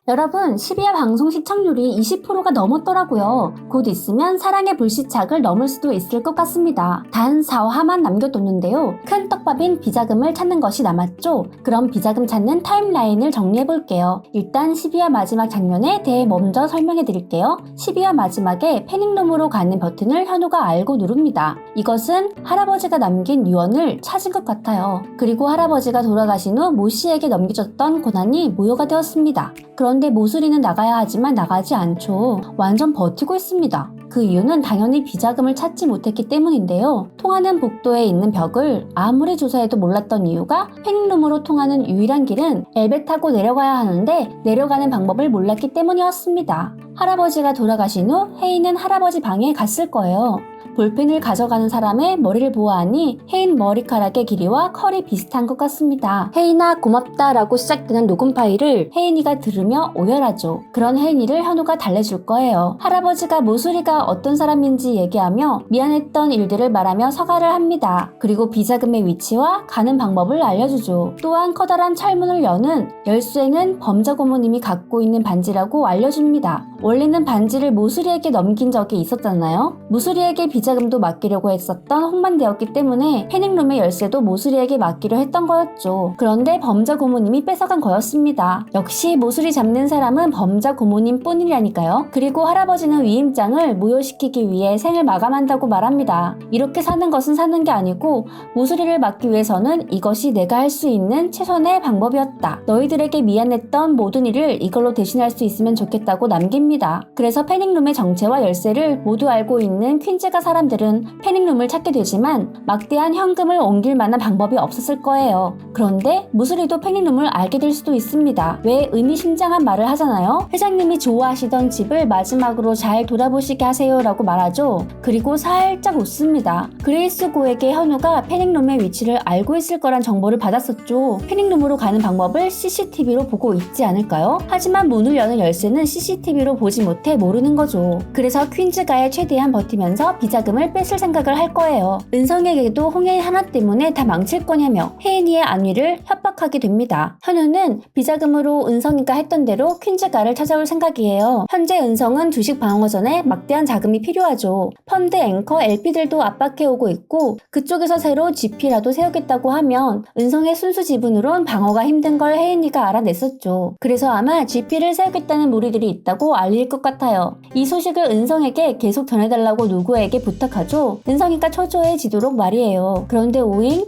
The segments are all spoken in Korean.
여러분, 12화 방송 시청률이 20%가 넘었더라고요. 곧 있으면 사랑의 불시착을 넘을 수도 있을 것 같습니다. 단 4화만 남겨뒀는데요. 큰 떡밥인 비자금을 찾는 것이 남았죠. 그럼 비자금 찾는 타임라인을 정리해볼게요. 일단 12화 마지막 장면에 대해 먼저 설명해드릴게요. 12화 마지막에 패닉룸으로 가는 버튼을 현우가 알고 누릅니다. 이것은 할아버지가 남긴 유언을 찾은 것 같아요. 그리고 할아버지가 돌아가신 후 모 씨에게 넘겨줬던 고난이 모여가 되었습니다. 그런데 모수리는 나가야 하지만 나가지 않죠. 완전 버티고 있습니다. 그 이유는 당연히 비자금을 찾지 못했기 때문인데요. 통하는 복도에 있는 벽을 아무리 조사해도 몰랐던 이유가 패닉룸으로 통하는 유일한 길은 엘베 타고 내려가야 하는데 내려가는 방법을 몰랐기 때문이었습니다. 할아버지가 돌아가신 후 혜인은 할아버지 방에 갔을 거예요. 볼펜을 가져가는 사람의 머리를 보아하니 혜인 머리카락의 길이와 컬이 비슷한 것 같습니다. 혜인아 고맙다 라고 시작되는 녹음 파일을 혜인이가 들으며 오열하죠. 그런 혜인이를 현우가 달래줄 거예요. 할아버지가 모수리가 어떤 사람인지 얘기하며 미안했던 일들을 말하며 사과를 합니다. 그리고 비자금의 위치와 가는 방법을 알려주죠. 또한 커다란 철문을 여는 열쇠는 범죄 고모님이 갖고 있는 반지라고 알려줍니다. 원래는 반지를 모수리에게 넘긴 적이 있었잖아요. 모수리에게 비자금도 맡기려고 했었던 홍만대였기 때문에 패닉룸의 열쇠도 모수리에게 맡기려 했던 거였죠. 그런데 범죄 고모님이 뺏어간 거였습니다. 역시 모수리 잡는 사람은 범죄 고모님 뿐이라니까요. 그리고 할아버지는 위임장을 무효시키기 위해 생을 마감한다고 말합니다. 이렇게 사는 것은 사는 게 아니고 모수리를 막기 위해서는 이것이 내가 할 수 있는 최선의 방법이었다. 너희들에게 미안했던 모든 일을 이걸로 대신할 수 있으면 좋겠다고 남깁니다. 그래서 패닉룸의 정체와 열쇠를 모두 알고 있는 퀸즈가 사람들은 패닉룸을 찾게 되지만 막대한 현금을 옮길 만한 방법이 없었을 거예요. 그런데 무수리도 패닉룸을 알게 될 수도 있습니다. 왜 의미심장한 말을 하잖아요. 회장님이 좋아하시던 집을 마지막으로 잘 돌아보시게 하세요 라고 말하죠. 그리고 살짝 웃습니다. 그레이스 고에게 현우가 패닉룸의 위치를 알고 있을 거란 정보를 받았었죠. 패닉룸으로 가는 방법을 CCTV로 보고 있지 않을까요? 하지만 문을 여는 열쇠는 CCTV로 보지 못해 모르는 거죠. 그래서 퀸즈가에 최대한 버티면서 비자금을 뺏을 생각을 할 거예요. 은성에게도 홍혜인 하나 때문에 다 망칠 거냐며 혜인이의 안위를 협박하게 됩니다. 현우는 비자금으로 은성이가 했던 대로 퀸즈가를 찾아올 생각이에요. 현재 은성은 주식 방어전에 막대한 자금이 필요하죠. 펀드 앵커 LP들도 압박해오고 있고 그쪽에서 새로 GP라도 세우겠다고 하면 은성의 순수 지분으론 방어가 힘든 걸 혜인이가 알아냈었죠. 그래서 아마 GP를 세우겠다는 무리들이 있다고 알릴 것 같아요. 이 소식을 은성에게 계속 전해달라고 누구에게 부탁하죠. 은성이가 초조해지도록 말이에요. 그런데 오잉?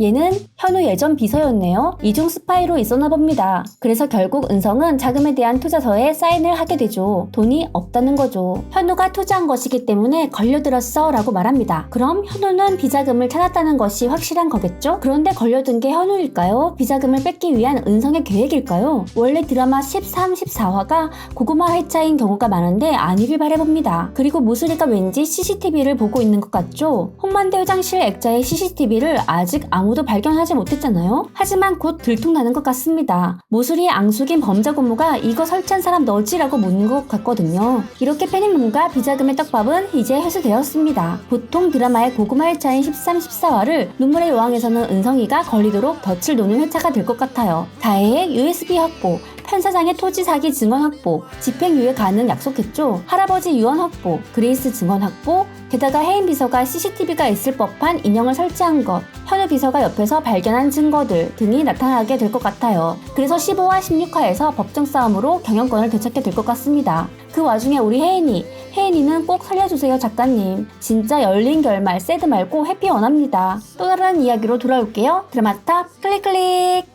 얘는 현우 예전 비서였네요. 이중 스파이로 있었나 봅니다. 그래서 결국 은성은 자금에 대한 투자서에 사인을 하게 되죠. 돈이 없다는 거죠. 현우가 투자한 것이기 때문에 걸려들었어 라고 말합니다. 그럼 현우는 비자금을 찾았다는 것이 확실한 거겠죠? 그런데 걸려든 게 현우일까요? 비자금을 뺏기 위한 은성의 계획일까요? 원래 드라마 13, 14화가 고구마 회차인 경우가 많은데 아니길 바라봅니다. 그리고 무수리가 왠지 CCTV를 보고 있는 것 같죠? 홍만대 회장실 액자의 CCTV를 아직 아무도 발견하지 못했잖아요. 하지만 곧 들통나는 것 같습니다. 모수리의 앙숙인 범죄 고모가 이거 설치한 사람 너지라고 묻는 것 같거든요. 이렇게 패닉룸과 비자금의 떡밥은 이제 회수되었습니다. 보통 드라마의 고구마 회차인 13, 14화를 눈물의 여왕에서는 은성이가 걸리도록 덫을 놓는 회차가 될 것 같아요. 다혜의 USB 확보, 편사장의 토지 사기 증언 확보, 집행유예 가능 약속했죠. 할아버지 유언 확보, 그레이스 증언 확보, 게다가 혜인 비서가 CCTV가 있을 법한 인형을 설치한 것, 현우 비서가 옆에서 발견한 증거들 등이 나타나게 될 것 같아요. 그래서 15화, 16화에서 법정 싸움으로 경영권을 되찾게 될 것 같습니다. 그 와중에 우리 혜인이는 꼭 살려주세요 작가님. 진짜 열린 결말 새드 말고 해피 원합니다. 또 다른 이야기로 돌아올게요. 드라마탑 클릭 클릭.